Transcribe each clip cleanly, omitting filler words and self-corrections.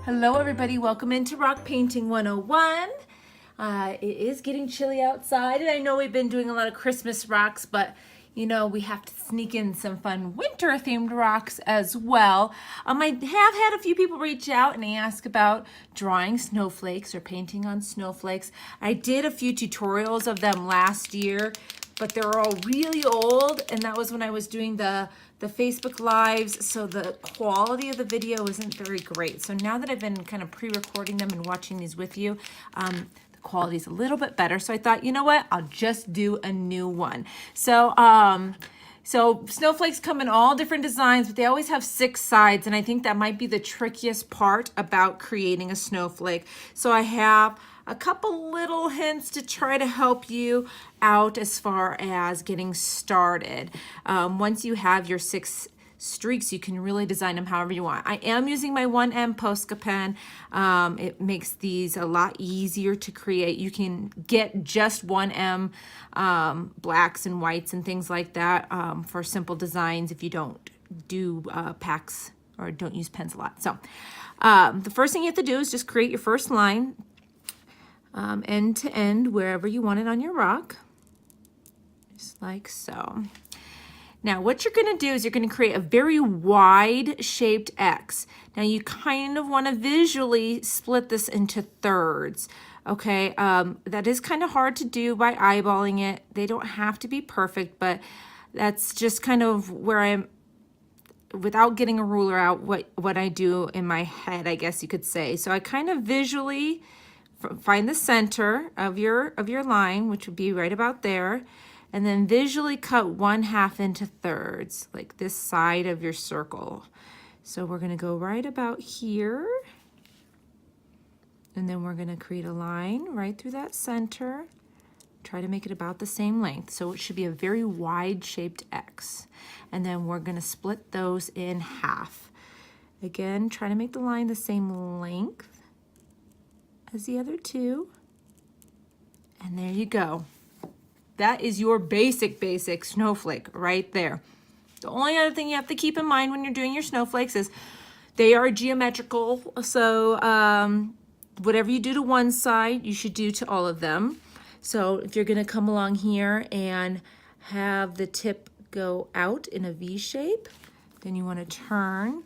Hello everybody, welcome into Rock Painting 101. It is getting chilly outside, and I know we've been doing a lot of Christmas rocks, but you know, we have to sneak in some fun winter themed rocks as well. I have had a few people reach out and ask about drawing snowflakes or painting on snowflakes. I did a few tutorials of them last year, but they're all really old, and that was when I was doing the Facebook Lives, so the quality of the video isn't very great. So now that I've been kind of pre-recording them and watching these with you, the quality is a little bit better. So I thought, you know what, I'll just do a new one. So snowflakes come in all different designs, but they always have 6 sides, and I think that might be the trickiest part about creating a snowflake. So I have a couple little hints to try to help you out as far as getting started. Once you have your 6 streaks, you can really design them however you want. I am using my 1M Posca pen. It makes these a lot easier to create. You can get just 1M blacks and whites and things like that for simple designs if you don't do packs or don't use pens a lot. So the first thing you have to do is just create your first line, end to end, wherever you want it on your rock, just like so. Now what you're going to do is you're going to create a very wide shaped X. Now you kind of want to visually split this into thirds. Okay, that is kind of hard to do by eyeballing it. They don't have to be perfect, but that's just kind of where I'm, without getting a ruler out, what I do in my head, I guess you could say. So I kind of visually find the center of your line, which would be right about there, and then visually cut 1/2 into thirds, like this side of your circle. So we're going to go right about here, and then we're going to create a line right through that center. Try to make it about the same length, so it should be a very wide shaped X. And then we're going to split those in half. Again, try to make the line the same length as the other two, and there you go. That is your basic snowflake right there. The only other thing you have to keep in mind when you're doing your snowflakes is they are geometrical, so whatever you do to one side, you should do to all of them. So if you're going to come along here and have the tip go out in a V shape, then you want to turn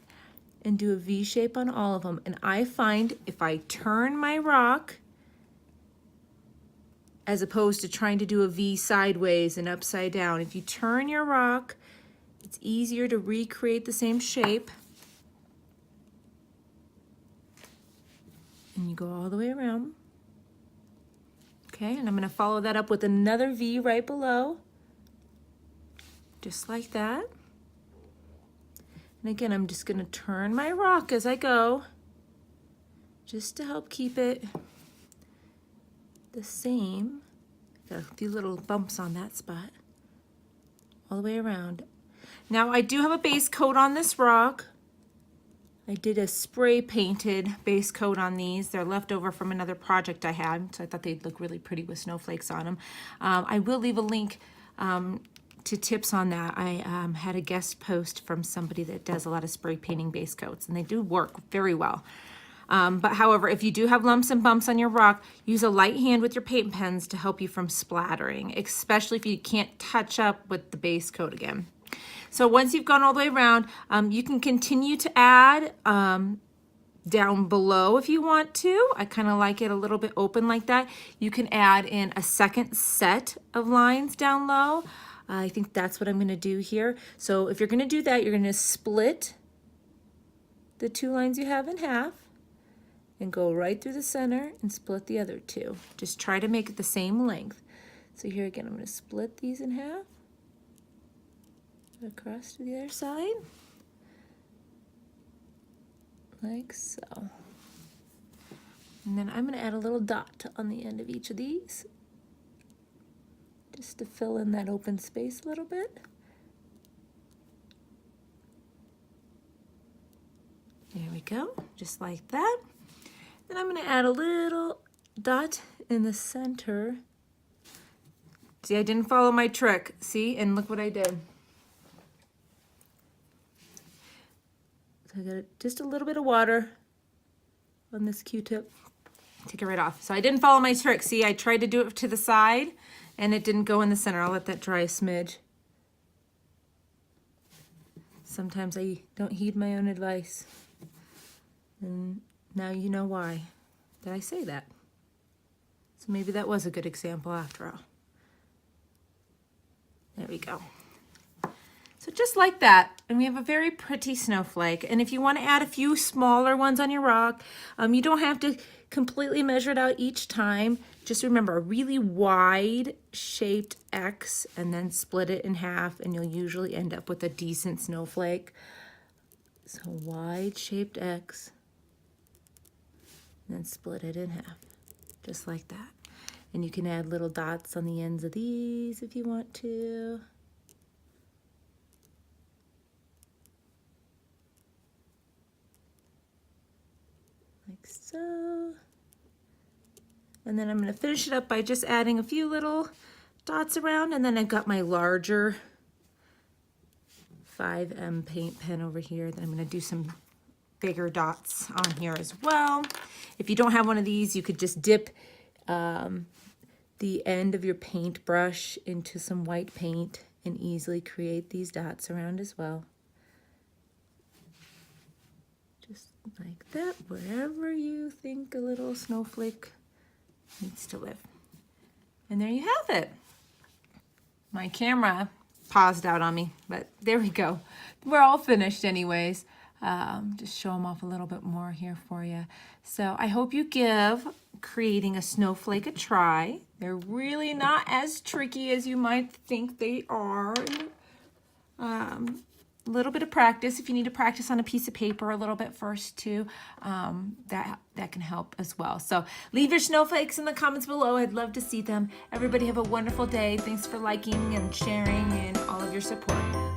and do a V shape on all of them. And I find if I turn my rock, as opposed to trying to do a V sideways and upside down, if you turn your rock, it's easier to recreate the same shape. And you go all the way around. Okay, and I'm going to follow that up with another V right below, just like that. And again, I'm just going to turn my rock as I go, just to help keep it the same. Got a few little bumps on that spot, all the way around. Now I do have a base coat on this rock. I did a spray painted base coat on these. They're left over from another project I had, so I thought they'd look really pretty with snowflakes on them. I will leave a link to tips on that. I had a guest post from somebody that does a lot of spray painting base coats, and they do work very well. But however, if you do have lumps and bumps on your rock, use a light hand with your paint pens to help you from splattering, especially if you can't touch up with the base coat again. So once you've gone all the way around, you can continue to add down below if you want to. I kind of like it a little bit open like that. You can add in a second set of lines down low. I think that's what I'm going to do here. So if you're going to do that, you're going to split the 2 lines you have in half and go right through the center and split the other 2. Just try to make it the same length. So here again, I'm going to split these in half, across to the other side, like so. And then I'm going to add a little dot on the end of each of these, just to fill in that open space a little bit. There we go, just like that. Then I'm going to add a little dot in the center. See, I didn't follow my trick. See, and look what I did. So I got just a little bit of water on this Q-tip. Take it right off. So I didn't follow my trick. See, I tried to do it to the side and it didn't go in the center. I'll let that dry a smidge. Sometimes I don't heed my own advice. And now you know why did I say that. So maybe that was a good example after all. There we go. So just like that, and we have a very pretty snowflake. And if you want to add a few smaller ones on your rock, you don't have to completely measure it out each time. Just remember a really wide shaped X and then split it in half, and you'll usually end up with a decent snowflake. So wide shaped X, and then split it in half, just like that. And you can add little dots on the ends of these if you want to. Like so. And then I'm going to finish it up by just adding a few little dots around, and then I've got my larger 5M paint pen over here that I'm going to do some bigger dots on here as well. If you don't have one of these, you could just dip the end of your paintbrush into some white paint and easily create these dots around as well. Just like that, wherever you think a little snowflake needs to live. And there you have it. My camera paused out on me, but there we go. We're all finished anyways. Just show them off a little bit more here for you. So I hope you give creating a snowflake a try. They're really not as tricky as you might think they are. A little bit of practice. If you need to practice on a piece of paper a little bit first too, that can help as well. So leave your snowflakes in the comments below. I'd love to see them. Everybody have a wonderful day. Thanks for liking and sharing and all of your support.